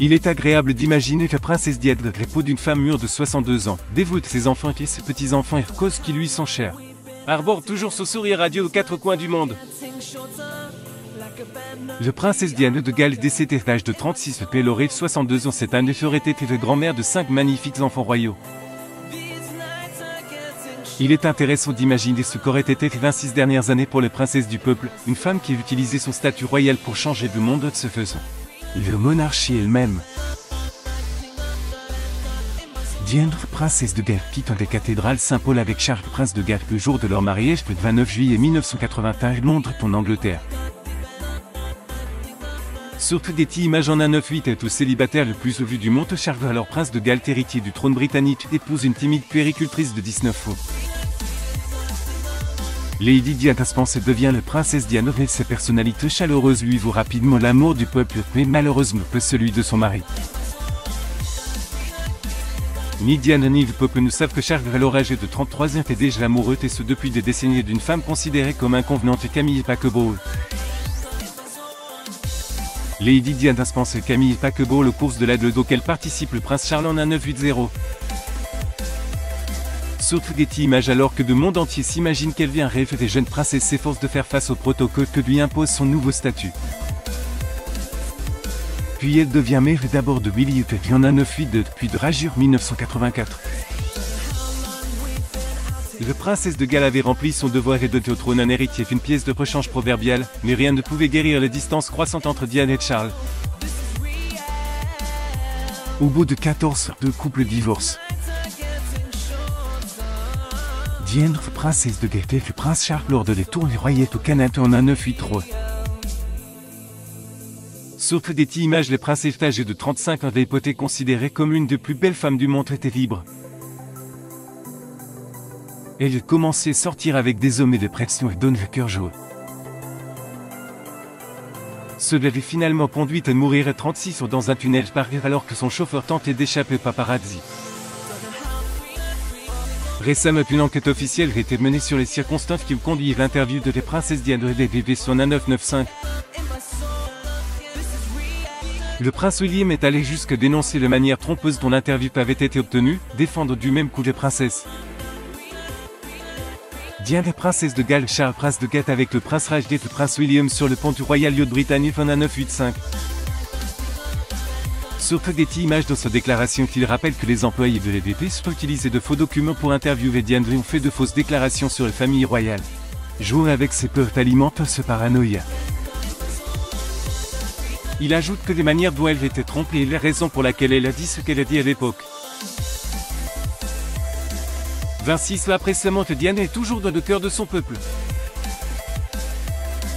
Il est agréable d'imaginer que princesse Diane, l'époux d'une femme mûre de 62 ans, dévoue ses enfants et ses petits-enfants et causes qui lui sont chers. Arbore toujours ce sourire radieux aux quatre coins du monde. Le princesse Diane de Galles décédée à l'âge de 36 et elle aurait 62 ans cette année aurait été le grand-mère de 5 magnifiques enfants royaux. Il est intéressant d'imaginer ce qu'aurait été les 26 dernières années pour les princesses du peuple, une femme qui a utilisé son statut royal pour changer le monde de ce faisant. La monarchie elle-même. Diane, princesse de Galles, quitte la cathédrale Saint-Paul avec Charles, prince de Galles, le jour de leur mariage le 29 juillet 1981, Londres, en Angleterre. Surtout des images en 1/9/8 est le célibataire le plus vu du monde. Charles, alors prince de Galles, héritier du trône britannique, épouse une timide puéricultrice de 19 ans. Lady Diana Spencer devient la princesse Diane et sa personnalité chaleureuse lui vaut rapidement l'amour du peuple, mais malheureusement peu celui de son mari. Ni Diane ni le peuple ne savent que Charles, alors âgé de 33 ans, est déjà amoureux et ce depuis des décennies d'une femme considérée comme inconvenante, Camille Paquebot. Lady Diana Spencer Camille Paquebot, le course de la Deude auquel participe le prince Charles en 1980. Surtout des images alors que le monde entier s'imagine qu'elle vient rêver des jeunes princesses s'efforcent de faire face au protocole que lui impose son nouveau statut. Puis elle devient mère d'abord de Willie et en 1982 puis de Rajur 1984. La princesse de Galles avait rempli son devoir et donné au trône un héritier, une pièce de rechange proverbiale, mais rien ne pouvait guérir la distance croissante entre Diane et Charles. Au bout de 14 ans, le couple divorce. Diane, princesse de Galles, et le prince Charles lors de les tournées royales au Canada en 1983. Surtout des images, les princesses âgées de 35 ans étaient considérées comme l'une des plus belles femmes du monde étaient libres. Elle commençait à sortir avec des hommes et des pressions et donne le cœur jaune. Cela l'avait finalement conduite à mourir à 36 ans dans un tunnel alors que son chauffeur tentait d'échapper aux paparazzi. Récemment, une enquête officielle a été menée sur les circonstances qui ont conduit à l'interview de la princesse Diane et des bébés sur 1995. Le prince William est allé jusqu'à dénoncer la manière trompeuse dont l'interview avait été obtenue, défendre du même coup les princesses. Diane, princesse de Galles, Charles, prince de Galles avec le prince Rajde et le prince William sur le pont du Royal Yacht Britannique en 1985. Surtout des images dans sa déclaration qu'il rappelle que les employés de l'EDP sont utilisés de faux documents pour interviewer Diane et ont fait de fausses déclarations sur la famille royale. Jouer avec ses peurs alimente ce paranoïa. Il ajoute que les manières dont elle était trompée est la raison pour laquelle elle a dit ce qu'elle a dit à l'époque. 26 ans après sa mort, Diane est toujours dans le cœur de son peuple.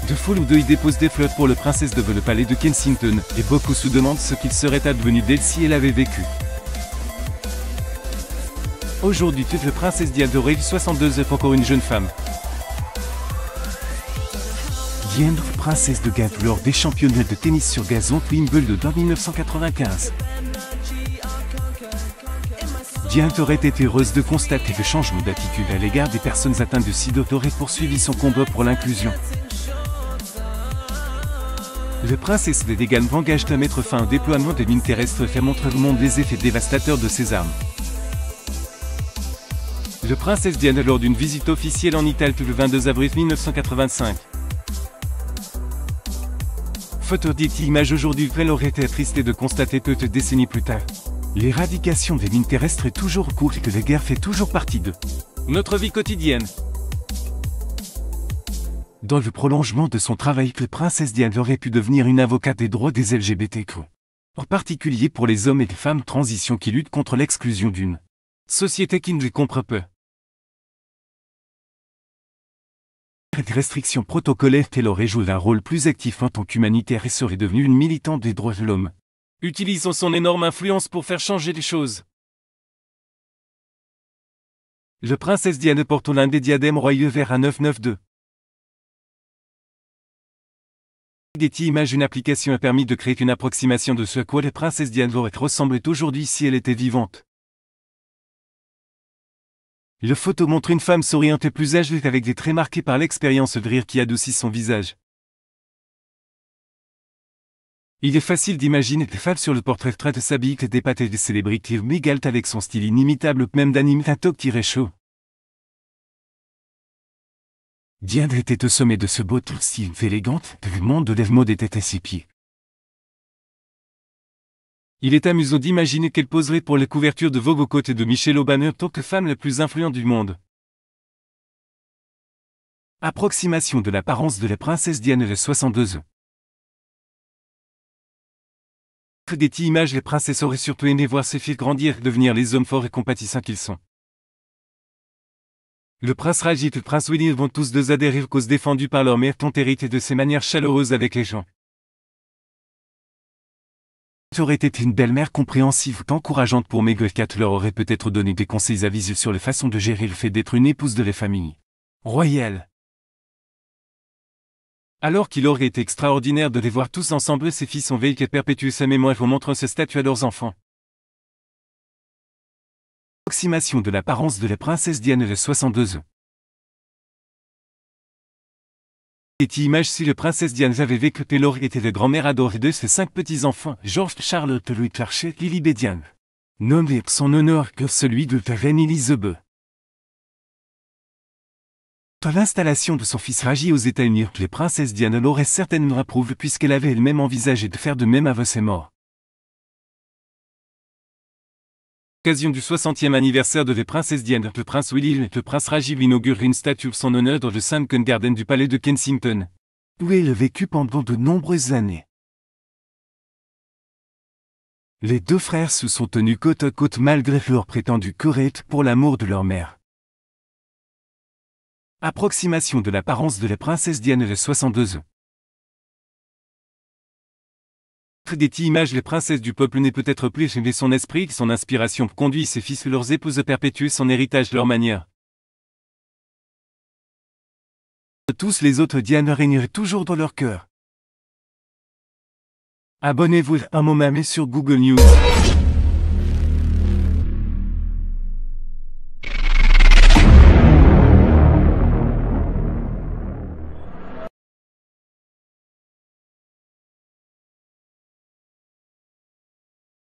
De foule ou deux, il dépose des fleurs pour le princesse devant le palais de Kensington, et beaucoup se demandent ce qu'il serait advenu d'elle si elle avait vécu. Aujourd'hui, la princesse Diane aurait 62 ans, encore une jeune femme. Diane, princesse de Galles lors des championnats de tennis sur gazon Wimbledon en 1995. Diane aurait été heureuse de constater le changement d'attitude à l'égard des personnes atteintes de sida et aurait poursuivi son combat pour l'inclusion. Le princesse de Galles engage à mettre fin au déploiement des mines terrestres et faire montrer au monde les effets dévastateurs de ces armes. Le princesse Diane lors d'une visite officielle en Italie le 22 avril 1985. Photo dite image aujourd'hui, elle aurait été attristée de constater peu de décennies plus tard. L'éradication des mines terrestres est toujours en cours et que la guerre fait toujours partie de notre vie quotidienne. Dans le prolongement de son travail, la princesse Diane aurait pu devenir une avocate des droits des LGBTQ. En particulier pour les hommes et les femmes transition qui luttent contre l'exclusion d'une société qui ne les comprend pas. Des restrictions protocolaires, elle aurait joué un rôle plus actif en tant qu'humanitaire et serait devenue une militante des droits de l'homme. Utilisons son énorme influence pour faire changer les choses. Le princesse Diane porte l'un des diadèmes royaux vers un 992. Getty Images, une application a permis de créer une approximation de ce à quoi la princesse Diane aurait ressemblé aujourd'hui si elle était vivante. La photo montre une femme souriante et plus âgée avec des traits marqués par l'expérience de rire qui adoucit son visage. Il est facile d'imaginer des femmes sur le portrait de s'habiller des pâtés de célébrités mégalt avec son style inimitable même d'anime un toc-chaud. Diane était au sommet de ce beau style élégante, le monde de l'Eve mode était à ses pieds. Il est amusant d'imaginer qu'elle poserait pour les couvertures de Vogue aux côtés de Michelle Obama tant que femme la plus influente du monde. Approximation de l'apparence de la princesse Diane de 62 ans. Getty Images. Les princesses auraient surtout aimé voir ses filles grandir et devenir les hommes forts et compatissants qu'ils sont. Le prince Rajit et le prince William vont tous deux adhérer aux causes défendues par leur mère tant héritée de ses manières chaleureuses avec les gens. Elle aurait été une belle-mère compréhensive ou encourageante pour Meghan. Kate leur aurait peut-être donné des conseils avisés sur la façon de gérer le fait d'être une épouse de la famille royale. Alors qu'il aurait été extraordinaire de les voir tous ensemble, ses fils ont veillé qu'elle perpétue sa mémoire en montrant ce statut à leurs enfants. Approximation de l'apparence de la princesse Diane de 62 ans. Getty Images. Si la princesse Diane avait vécu, elle aurait été la grand-mère adorée de ses 5 petits-enfants, George, Charlotte, Louis, Archie, Lily et Diane. Nommé son honneur que celui de la reine Elizabeth. À l'installation de son fils Raji aux États-Unis, les princesses Diane l'auraient certainement approuvé puisqu'elle avait elle-même envisagé de faire de même avant ses morts. À l'occasion du 60e anniversaire de la princesse Diane, le prince William et le prince Rajiv inaugurent une statue en son honneur dans le St. Garden du palais de Kensington, où elle a vécu pendant de nombreuses années. Les deux frères se sont tenus côte à côte malgré leur prétendue querelle pour l'amour de leur mère. Approximation de l'apparence de la princesse Diane de 62 ans. Getty Images. Les princesses du peuple n'est peut-être plus mais son esprit, son inspiration conduit ses fils et leurs épouses à perpétuer son héritage, leur manière. Tous les autres Diane régneraient toujours dans leur cœur. Abonnez-vous à un moment sur Google News.